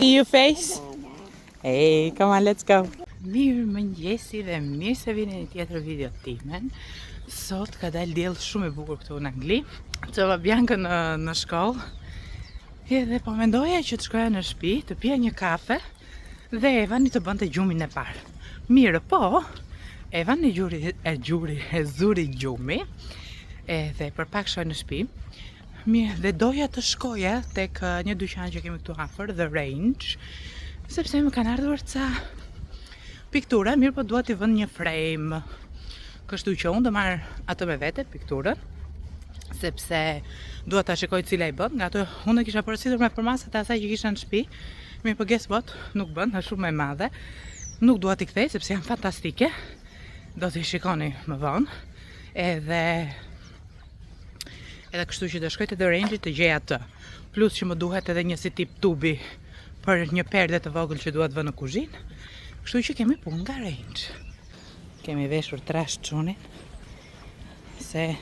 See your face? Hey, come on, let's go. Mirë mëngjesi dhe mirë se vini në tjetër video timen. Sot ka dalë diell shumë i bukur këtu në Angli. Çova Bianca në shkollë. Edhe po mendoja që të shkoja në shtëpi, të pija një kafe dhe Evani të bënte gjumin e parë. Mirë po, Evani e zuri gjumi. Edhe për pak shkoj në shtëpi. Mirë, dhe doja të shkoja tek një dyqan që kemi këtu afër, The Range, sepse më kanë ardhur ca piktura, mirë po dua t'i vënd një frame. Kështu që unë do marr atë me vete, pikturën, sepse dua ta shikoj cila i bën, nga ato unë e kisha porositur me përmasat e asaj që kisha në shtëpi. Mirë po guess what, nuk bën, është shumë e madhe. Nuk dua t'i kthej sepse janë fantastike. Do t'i shikoni më vonë. Edhe kështu që do shkoj te The Range të gjej atë. Plus që më duhet edhe një si tip tubi për një perde të vogël që dua të vë në kuzhinë. Kështu që kemi punë nga Range. Kemi veshur trash çunin. Se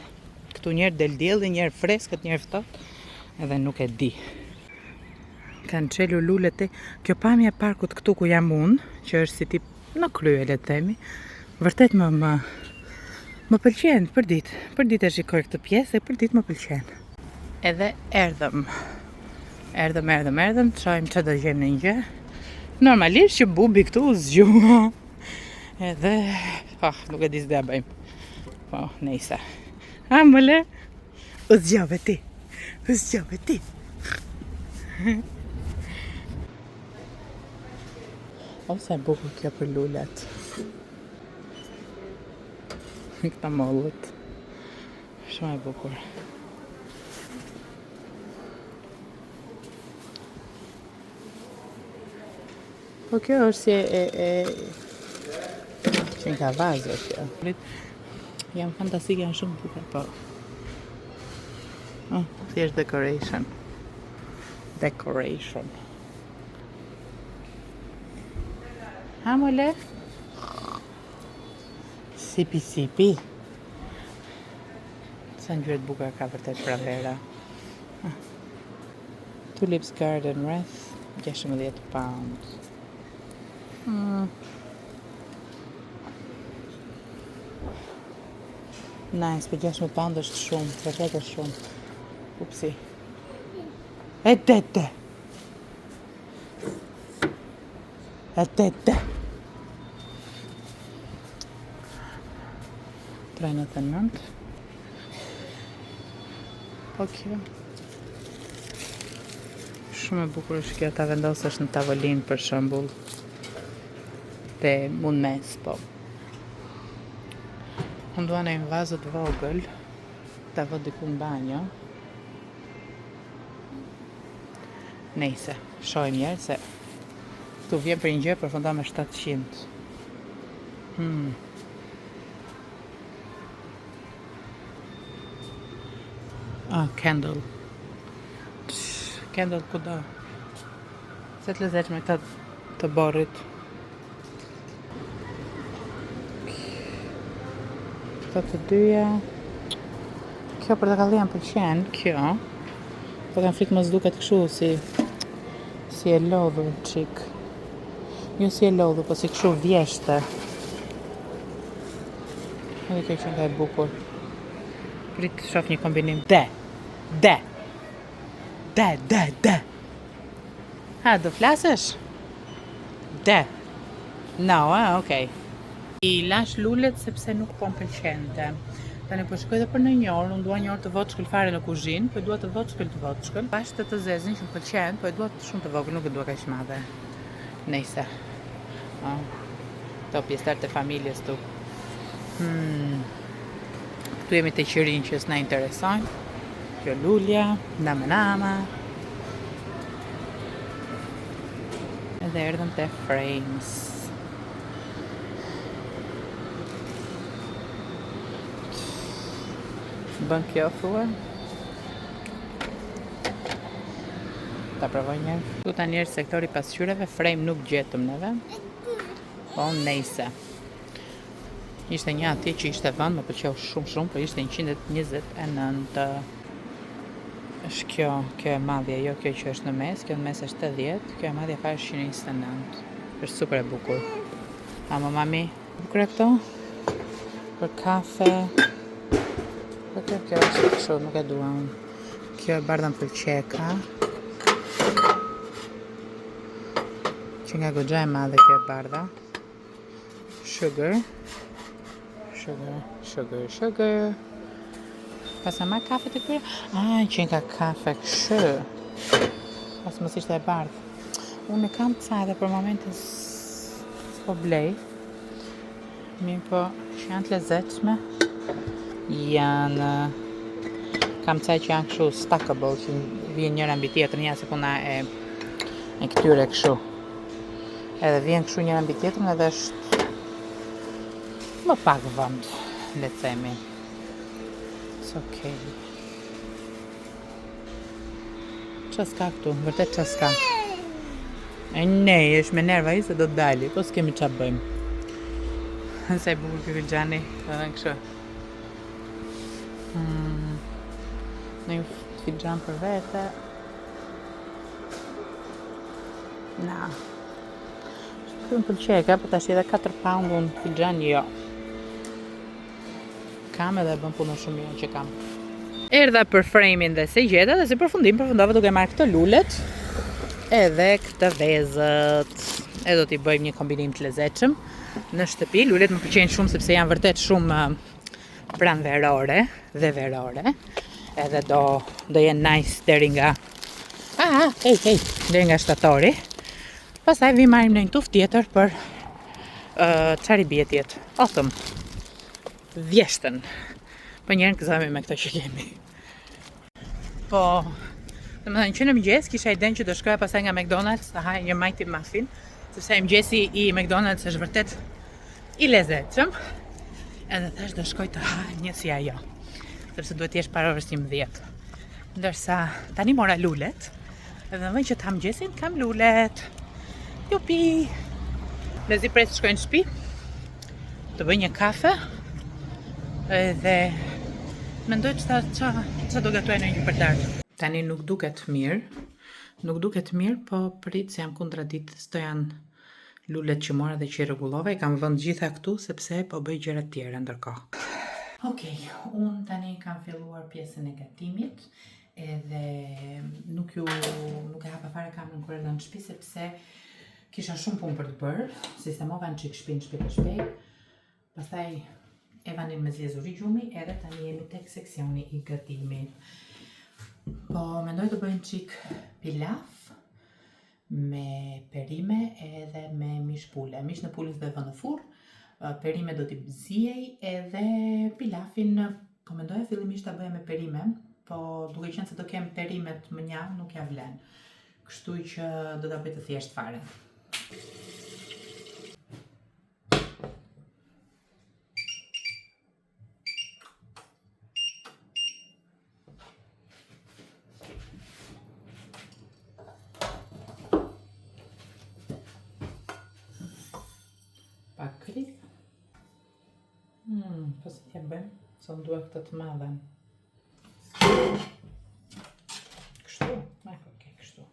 këtu njerë del dielli, njerë freskët, njerë ftohtë, edhe nuk e di. Kanë çelur lulet e kjo pamje e parkut këtu ku jam unë, që është si tip në krye le të themi. Vërtet më pëlqen për ditë. Për ditë e shikoj këtë pjesë e për ditë më pëlqen. Edhe erdhëm. Erdhëm, çojmë që do gjem në një gjë. Normalisht që bubi këtu u zgjua. Edhe, nuk e di s'da bëjmë. Po, nejse. Mële, u zgjove ti. Ose bukur kjo për lullet. Këta mollët. Shumë e bukur. Po kjo është si që nga vazë kjo. Janë fantastike, janë shumë bukur, po. Thjesht decoration. Ha, mole? Sipi. Sa ngjyrat bukur ka vërtet pranvera. Tulips Garden Wreath, 16 pounds. Nice, për 16 pound është shumë, vërtet është shumë. Upsi. Etete. 3.99. Po kjo shumë e bukur është kjo, ta vendosësh në tavolinë për shembull. Te mund mes, po. Unë dua një vazët vogël, ta vë diku në banjo. Nejse, shojmë njerë se tu vjen për një gjë përfundon me 700. Candle. Candle kudo. Se të lezeq me këta të borrit. Këta të dyja. Kjo portokallia më pëlqen, kjo. Po kam frikë mos duket kështu si e lodhur çik. Jo si e lodhur, po si kështu vjeshte. Edhe kjo që nga e bukur. Prit të shoh një kombinim. De. Ha, do flasësh? De. No, okay. I lash lullet sepse nuk po më pëlqente. Tani po shkoj edhe për në një orë, unë dua një orë të voçkël fare në kuzhinë, po e dua të voçkël. Pashtë të zezin që më pëlqen, po e dua shumë të vogël, nuk e dua kaq madhe. Nejse. To pjesëtar të familjes tu. Këtu jemi të qirin që s'na interesojnë. Kjo lulja, nama. Edhe erdhëm te frames. Bën kjo thua? Ta provoj një. Tu ta njerë sektori pasqyreve, frame nuk gjetëm neve. Po, nejse. Ishte një atje që ishte vënd, më pëlqeu shumë, po ishte 129. është kjo e madhja, jo kjo që është në mes, kjo në mes është 80, kjo e madhja fare është 129. Është super e bukur. Ama mami, bukur e këto? Për kafe. Për kjo është kështu, nuk e dua unë. Kjo e bardha më pëlqeka. Që nga goxha e madhe kjo e bardha. Sugar. Pas e marrë kafe të këtyre? Që nga kafe kështu. Pas mos ishte e bardhë. Unë e kam ca edhe për momentin s'po blej. Mirë po, që janë të lezetshme. Janë... Kam ca që janë kështu stackable, që vjen njëra mbi tjetrën, ja se puna e këtyre kështu. Edhe vjen kështu njëra mbi tjetrën edhe është më pak vënd, le të themi. Okej. Qa s'ka këtu? Vërtet qa s'ka? E nej, është me nerva i se do t'dali, po s'kemi qa bëjmë. Nëse e bukur kjo filxhani, dhe në kështu. Në ju filxhan për vete. Na. Kjo më pëlqeka, po tash edhe 4 pound unë filxhan jo. Kam edhe bën punën shumë mirë që kam. Erdha për frame-in dhe se gjeta dhe si përfundova duke marrë këto lulet edhe këtë vezët. E do t'i bëjmë një kombinim të lezetshëm në shtëpi. Lulet më pëlqejnë shumë sepse janë vërtet shumë pranverore dhe verore. Edhe do jenë nice deri nga deri nga shtatori. Pastaj vi marrim në një tuftë tjetër për çfarë bie tjetër. Autumn. Vjeshtën. Po njerën këzami me këto që kemi. Po, dhe më thënë që në mëgjes kisha iden që do shkoja pasaj nga McDonald's të haj një Mighty Muffin, sepse mëgjesi i McDonald's është vërtet i lezetshëm, edhe thash do shkoj të haj një si ajo, sepse duhet jesh para orës 11. Ndërsa tani mora lulet, edhe më thënë që ta mëgjesin kam lulet. Jupi! Lezi pres të shkojnë në shtëpi, të bëj një kafe, edhe mendoj që do gatuaj në një për darkë. Tani nuk duket mirë, po prit se jam kundra ditës, to janë lulet që mora dhe që i rregullova, i kam vënë gjitha këtu sepse po bëj gjëra tjera ndërkohë. Okej, unë tani kam filluar pjesën e gatimit, edhe nuk e hapa fare kamerën kur erdha në shtëpi sepse kisha shumë punë për të bërë, sistemova në çik shpinë shpejt. Pastaj Evanin me zezuri gjumi, edhe tani jemi tek seksioni i gatimit. Po, mendoj të bëjmë qik pilaf me perime edhe me mish pule. Mish në pulës dhe vë në furr, perime do t'i bziej edhe pilafin, po mendoj fillimisht ta bëja me perime, po duke qenë se do kem perimet më njau, nuk ja vlen. Kështu që do ta bëj të thjesht fare. Pak krik. Po si t'ja bëjmë, se unë duhet këtë të madhen. Kështu, okej, kështu.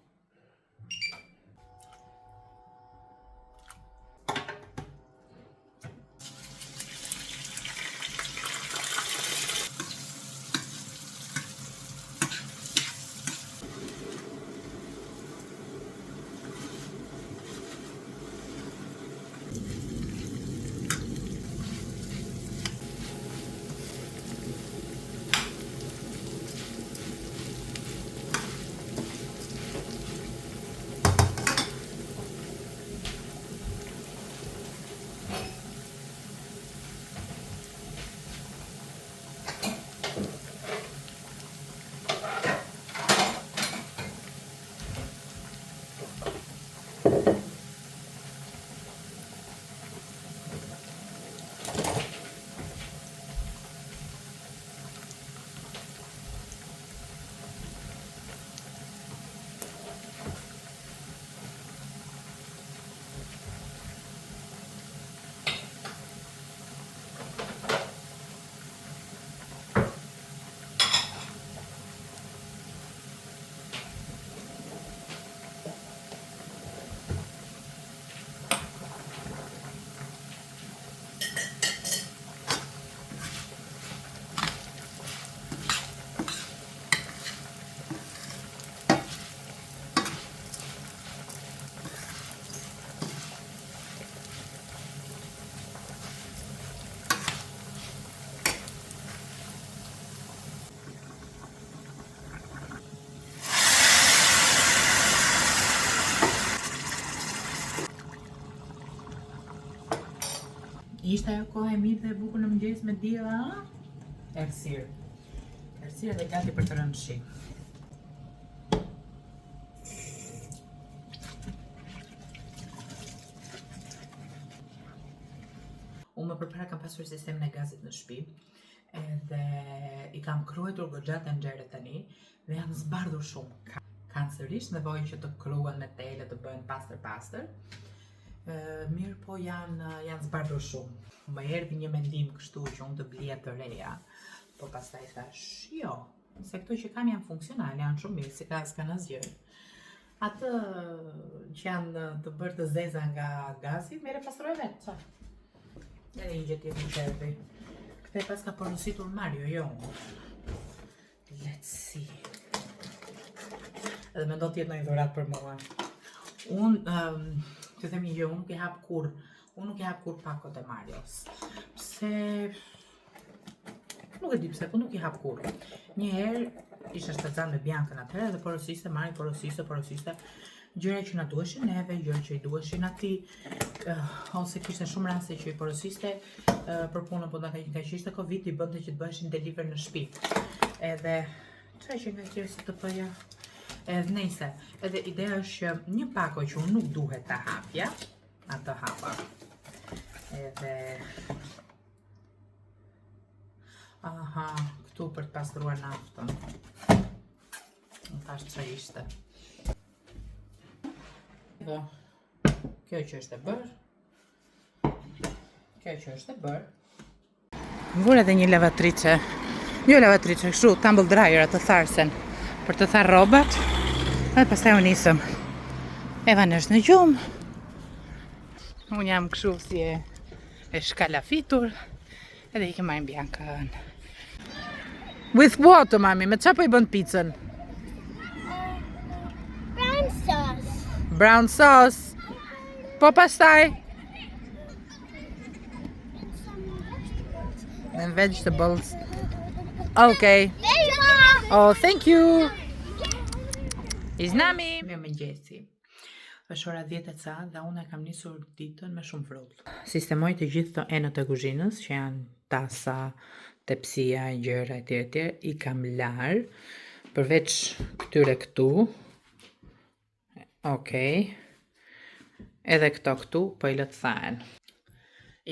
Ishte ajo kohë e mirë dhe e bukur në mëngjes me diella, a? Errësirë. Errësirë dhe gati për të rënë shi. Unë më përpara kam pasur sistemin e gazit në shtëpi, edhe i kam kruajtur goxhat e nxerrë tani dhe janë zbardhur shumë. Kanë sërish nevojë që të kruhen me tele, të bëhen pastër. Mirë po janë zbardhur shumë. Më erdhi një mendim kështu që unë të blija të reja, po pastaj thash, jo, se këto që kam janë funksionale, janë shumë mirë, si s'kan asgjë. Atë që janë të bërë të zeza nga gazi, mere pastroj vetë, qa? Edhe një gjë tjetër që erdhi. Këtë pas ka porositur Mario, jo. Let's see. Edhe mendo t'jetë në i dhurat për mua. Unë, të them një gjë, unë nuk i hap kur pakot e Marios. Pse... Nuk e di pse, po nuk i hap kur. Njëherë, isha shtatzan me Biancën atëherë dhe porosiste, Mari porosiste. Gjëra që na duheshin neve, gjëra që i duheshin atij, ose kishte shumë raste që i porosiste për punën, po nga që ishte Covid i bënte që të bëheshin deliver në shtëpi. Edhe çfarë që nga që si të bëja. Edhe nejse, edhe ideja është që një pako që unë nuk duhet ta hapja, atë hapa. Edhe aha, këtu për të pastruar naftën. Më thash çfarë ishte. Dhe kjo që është e bërë. Vura edhe një lavatrice. Jo lavatrice, kështu, tumble dryer, atë tharsen. Për të tharë robat. Dhe pastaj unë nisëm. Evan është në gjumë. Unë jam kështu si e shkalafitur. Edhe i ke marrin Biancën. With what, mami? Me qa po i bën pizzën? Brown sauce. Po pastaj. And vegetables. Okay. Oh, thank you. Iznami. Mirë mëngjesi. Është ora 10:00 dhe unë e kam nisur ditën me shumë frull. Sistemoj të gjithë të enët e kuzhinës, që janë tasa, tepsia, gjëra etj. I kam larë, përveç këtyre këtu. Okej. Edhe këto këtu, po i lë të thahen.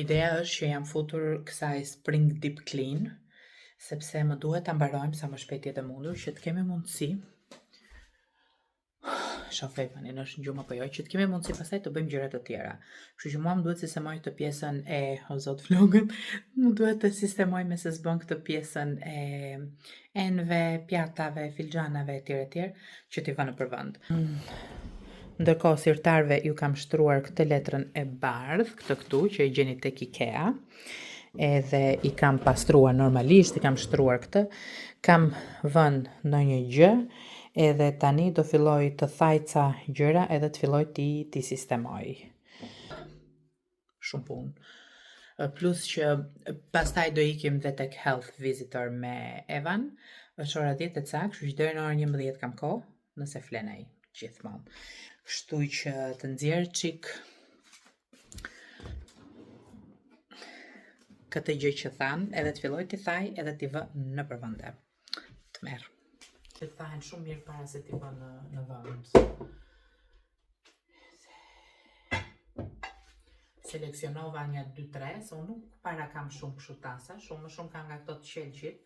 Ideja është që jam futur kësaj Spring Deep Clean, sepse më duhet ta mbarojmë sa më shpejt jetë e mundur, që të kemi mundësi. Shofej tani është gjuma apo jo, që të kemi mundësi pastaj të bëjmë gjëra të tjera. Kështu që mua më duhet sistemoj këtë pjesën e zot vlogën, më duhet të sistemoj me se s'bën këtë pjesën e enve, pjatave, filxhanave etj. Që t'i vënë për vend. Ndërkohë sirtarve ju kam shtruar këtë letrën e bardhë, këtë këtu që i gjeni tek IKEA. Edhe i kam pastruar normalisht, i kam shtruar këtë, kam vënë ndonjë gjë, edhe tani do filloj të thajca gjëra edhe të filloj ti sistemoj. Shumë punë. Plus që pastaj do ikim dhe tek health visitor me Evan, është ora 10:00, kështu që deri në orën 11 kam kohë, nëse flenej gjithmonë. Kështu që të nxjerr çik këtë gjë që thanë, edhe të filloj t'i thaj, edhe t'i vë në përvënde. Të merë. Të thahen shumë mirë para se t'i vë në vënd. Seleksionova një 2-3, se unë nuk para kam shumë kështu tasa, më shumë kam nga këto të qelqit.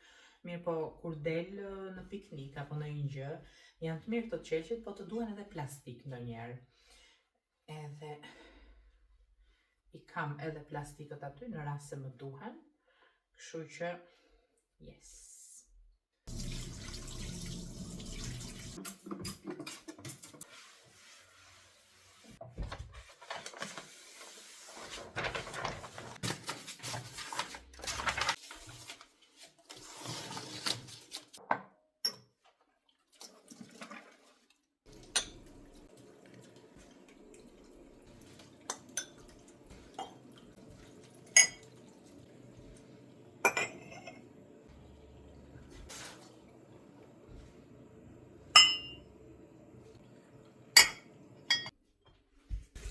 Mirë po, kur del në piknik apo në një gjë, janë të mirë këto të qelqit, po të duen edhe plastik ndonjëherë. Edhe i kam edhe plastikët aty në rast se më duhen, kështu që yes.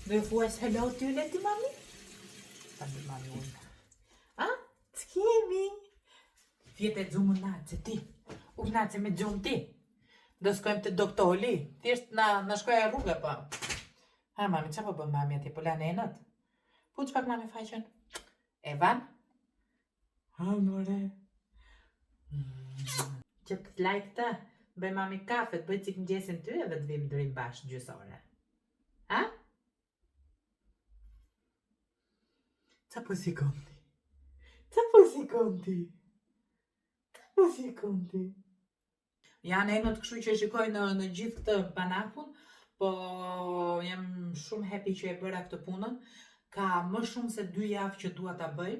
Do ju thuaj hello ty Leti mami? Ta mi mami unë. Tjetë e gjumë nace ti. U nace me gjumë ti. Do s'kojmë të doktori. Thjesht na shkoja rrugë pa. Ha mami, qa po bën mami atje? Po lanë enët? Po që pak mami faqen? Evan? Ha more. Që të like të? Bëj mami kafe, të bëj cik mëgjesin ty e dhe të vim dërim bashkë gjysore. Ha? Qa po si konti? Qa po si konti? Qa po si konti? Janë enët kështu që shikoj në gjithë këtë banakun, po jam shumë happy që e bëra këtë punën. Ka më shumë se 2 javë që dua ta bëj.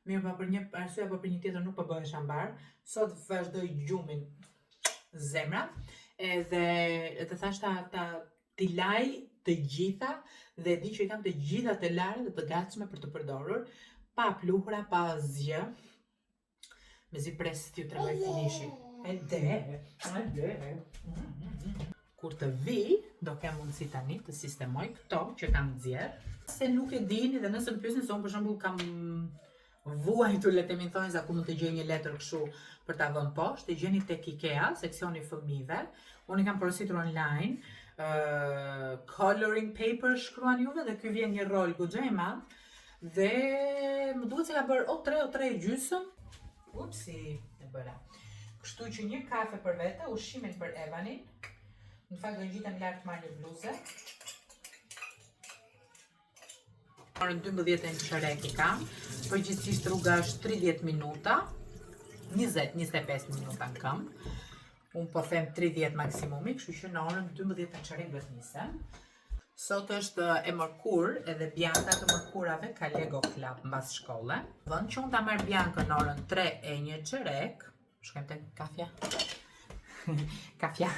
Mirë, pa për një arsye apo për një tjetër nuk po bëhesh ambar. Sot vazhdoj gjumin zemra, edhe të thash ta t'i laj të gjitha dhe di që i kam të gjitha të larë dhe të gatshme për të përdorur, pa pluhura, pa zgjë. Mezi pres t'ju tregoj finishi. Kur të vi, do kem mundësi tani të sistemoj këto që kam nxjerr. Se nuk e dini dhe nëse më pyesni se unë për shembull kam vuajtur le të themi thonë sa ku mund të gjej një letër kështu për ta vënë poshtë, e gjeni tek IKEA, seksioni fëmijëve. Unë i kam porositur online. Coloring paper shkruan juve dhe ky vjen një rol goxha i madh. Dhe më duhet se ka bërë o 3 e gjysmë. Upsi, e bëra. Kështu që një kafe për vete, ushimin për Evanin. Në fakt do ngjitem lart të marr një bluzë. Orën 12:15 i kam, përgjithsisht rruga është 30 minuta, 20-25 minuta në këmbë. Unë po them 30 maksimumi, kështu që në orën 12:15 duhet nisem. Sot është e mërkur edhe Bianca të mërkurave ka Lego Club mbas shkolle. Vënd që unë ta marr Bianca në orën 3:01. Shkojmë tek kafja. Kafja.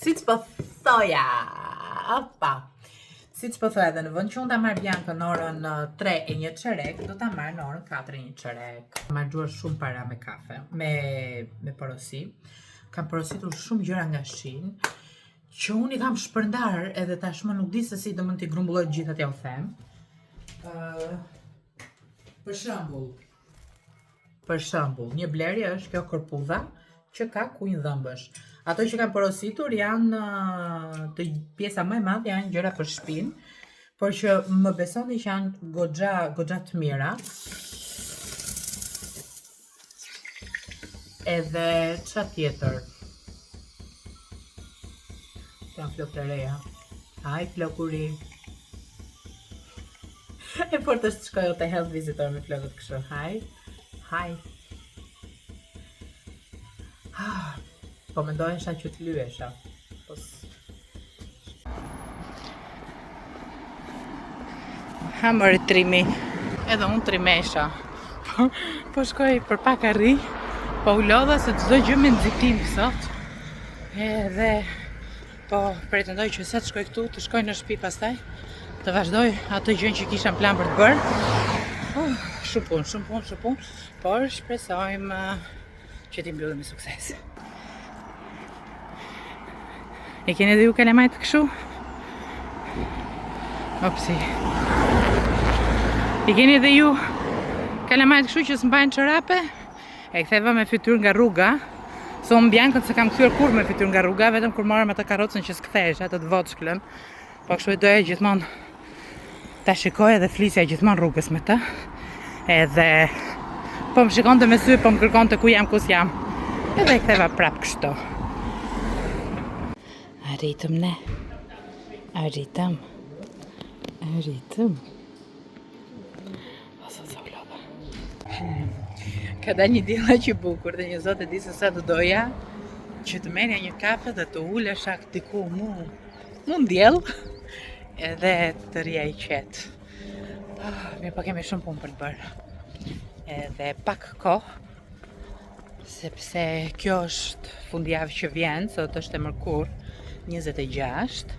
Siç po thoja. Opa. Siç po thoya edhe në vend që unë ta marr Bianca në orën 3:01, do ta marr në orën 4:01. Kam marrë shumë para me kafe, me porosi. Kam porositur shumë gjëra nga Shein, që unë i kam shpërndar edhe tashmë nuk di se si do mund t'i grumbulloj gjithë atje u them. Për shembull, një blerje është kjo kërpudha që ka kunj dhëmbësh. Ato që kanë porositur janë të pjesa më e madhe janë gjëra për shtëpinë, por që më besoni që janë goxha të mira. Edhe çfarë tjetër? Janë flokë të reja. Haj flokuri. E por të shkoj te health visitor me flokët kështu. Haj. Po mendojnë që të lyesha. Hamër trimi. Edhe unë trimesha. Po shkoj për pak arri. Po u lodha se çdo gjë me nxitim sot. Edhe po pretendoj që sa të shkoj këtu, të shkoj në shtëpi pastaj, të vazhdoj atë gjën që kisha plan për të bërë. Shumë punë, por shpresojmë që t'i mbyllim me sukses. E keni dhe ju kalamajt kështu? Opsi. E keni dhe ju kalamajt kështu që s'mbajnë çorape? E ktheva me fytyrë nga rruga. Se unë Biancën se kam kthyer kur me fytyrë nga rruga, vetëm kur marrëm atë karrocën që s'kthehesh, atë të voçklën. Po kështu e doja gjithmonë ta shikoj edhe flisja gjithmonë rrugës me të. Edhe po më shikonte me sy, po më kërkonte ku jam, kus jam. Edhe e ktheva prap kështu. Arritëm ne. Arritëm. Ose sa u lodha. Ka dalë një diella që bukur dhe një zot e di se sa të doja që të merrja një kafe dhe të ulesha diku mu ndjell edhe të rria i qetë. Mirë, po kemi shumë punë për të bërë. Edhe pak kohë, sepse kjo është fundjavë që vjen, sot është e mërkur, 26,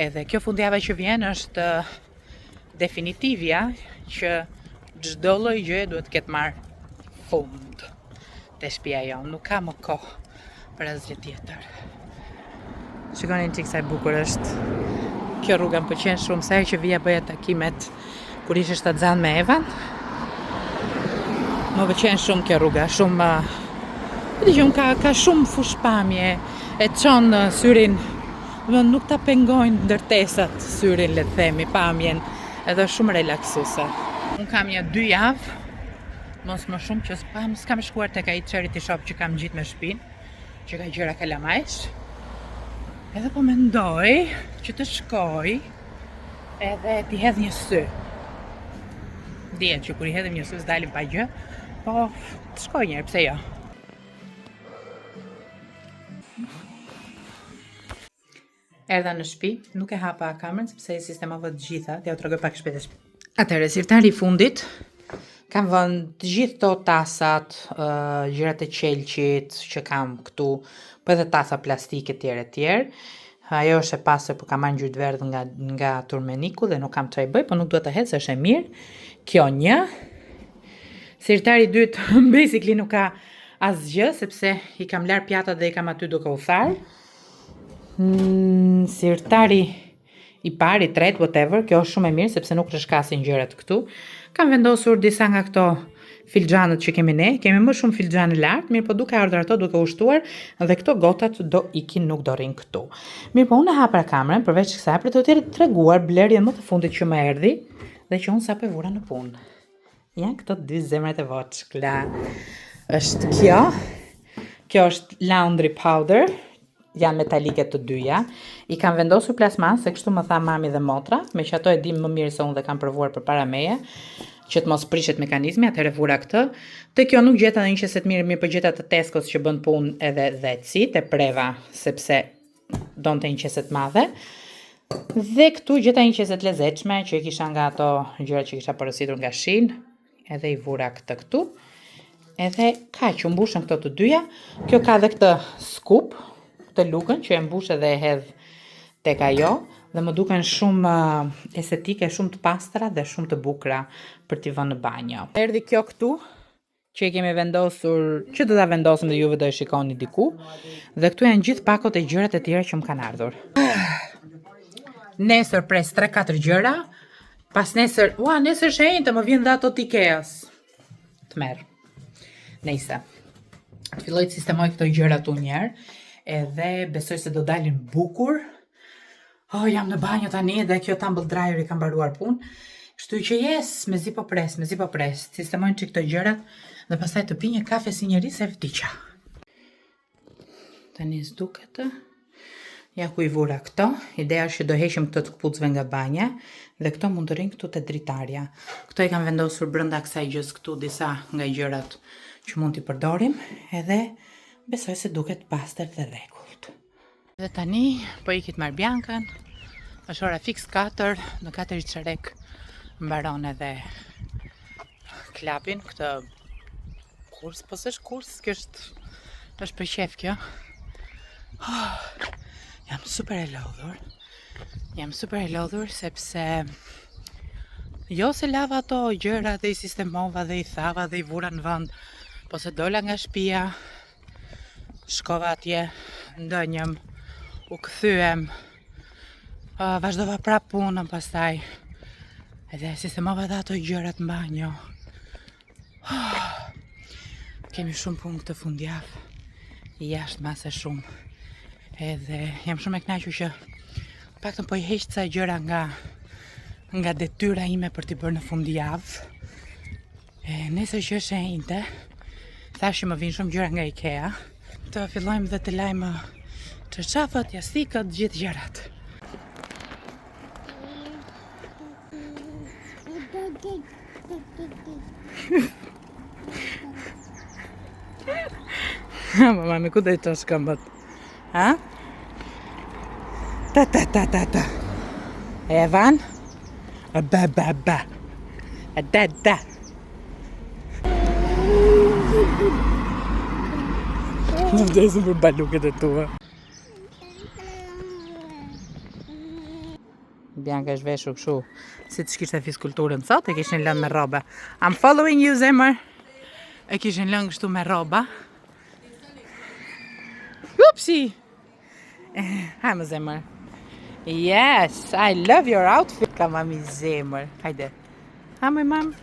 edhe kjo fundjava që vjen është definitivja që çdo lloj gjëje duhet të ketë marrë fund te shtëpia jonë, nuk ka më kohë për asgjë tjetër. Shikoni çik sa e bukur është. Kjo rruga më pëlqen shumë, sa herë që vija bëja takimet kur ishte shtatzan me Evan. Më pëlqen shumë kjo rruga, shumë ka shumë fushpamje, e çon syrin, nuk ta pengojnë ndërtesat syrin, le të themi, pamjen, edhe shumë relaksuese. Unë kam një 2 javë, mos më shumë që s'kam shkuar tek ai charity shop që kam gjitë me shtëpinë, që ka gjëra kalamajsh. Edhe po mendoj që të shkoj edhe t'i hedh një sy. Dihet që kur i hedhim një sy s'dalim pa gjë, po të shkoj njerë, pse jo? Erdha në shtëpi, nuk e hapa kamerën sepse i sistemova të gjitha, t'ja u tregoj pak shpejt. Atëherë, sirtari i fundit, kam vënë të gjithë to tasat, gjërat e qelqit që kam këtu, po edhe tasa plastike tjerë. Ajo është e pastër, po kam marrë ngjyrë verdh nga turmeniku dhe nuk kam çfarë bëj, po nuk duhet të hedh se është e mirë. Kjo një. Sirtari i dytë basically nuk ka asgjë sepse i kam lar pjatat dhe i kam aty duke u tharë. Sirtari i parë, i tretë, whatever, kjo është shumë e mirë sepse nuk rreshkasin gjërat këtu. Kam vendosur disa nga këto filxhanët që kemi ne, kemi më shumë filxhanë lart, mirë po duke ardhur ato duke u shtuar dhe këto gotat do ikin, nuk do rrin këtu. Mirë po unë e hapra kamerën përveç kësaj për të treguar blerjen më të fundit që më erdhi dhe që unë sapo e vura në punë. Janë këto 2 zemrat e voçkla. Është kjo është laundry powder. Janë metalike të dyja. I kam vendosur plasman, se kështu më tha mami dhe motra, me që ato e dim më mirë se unë dhe kam provuar përpara meje, që të mos prishet mekanizmi, atëherë vura këtë. Të kjo nuk gjeta në një qeset mirë po gjeta të Tescos që bën punë edhe dheci, të preva, sepse donte një qeset madhe. Dhe këtu gjeta një qeset lezetshme, që i kisha nga ato gjëra që kisha porositur nga Shein, edhe i vura këtë këtu. Edhe ka që mbushën këto të dyja. Kjo ka dhe këtë skup, të lukën që e mbush edhe e hedh tek ajo dhe më duken shumë estetike, shumë të pastra dhe shumë të bukura për t'i vënë në banjo. Erdhi kjo këtu që e kemi vendosur, që do ta vendosim dhe juve do e shikoni diku, dhe këtu janë gjithë pakot e gjërat e tjera që më kanë ardhur. Nesër pres 3-4 gjëra, pas nesër, nesër shenjtë më vjen dhe ato t'Ikeas. Të merr. Nejse. Të filloj të sistemoj këto gjëra tu njerë. Edhe besoj se do dalin bukur. Jam në banjo tani dhe kjo tumble dryer i kam mbaruar punë. Kështu që mezi po pres. Sistemojnë që këto gjërat dhe pastaj të pi një kafe si njeri se vdiqa. Tani s'duket. Ja ku i vura këto. Ideja është që do heqim këto të këpucëve nga banja dhe këto mund të rinë këtu te dritarja. Këto i kam vendosur brenda kësaj gjës këtu disa nga gjërat që mund t'i përdorim edhe besoj se duket pastër dhe rregullt. Dhe tani, po ikit marr Biankën, është ora fix 4, në 4:15 mbaron edhe klapin, këtë kurs, po s'është kurs, kjo është për qef kjo. Jam super e lodhur sepse jo se lava ato gjëra dhe i sistemova dhe i thava dhe i vura në vend, po se dola nga shtëpia, shkova atje, ndënjëm, u kthyem, vazhdova prap punën pastaj, edhe sistemova dhe ato gjërat në banjo. Kemi shumë punë këtë fundjavë, jashtë mase shumë, edhe jam shumë e kënaqur që paktën po i heq ca gjëra nga detyra ime për t'i bërë në fundjavë. Nesër që është e njëjtë, thash që më vinë shumë gjëra nga Ikea. Të fillojmë dhe të lajmë çarçafët, jastikët, gjithë gjërat. Mami, ku do i çosh këmbët? Ha? Ta. Evan? Ba. Da. Në vdesin për baluket e tua. Bianca është veshur kështu, si të shkishte fiskulturën sot, e kishin lënë me rroba. I'm following you, zemër. E kishin lënë kështu me rroba. Upsi! Ha më zemër. Yes, I love your outfit, ka mami zemër. Hajde. Ha më mam.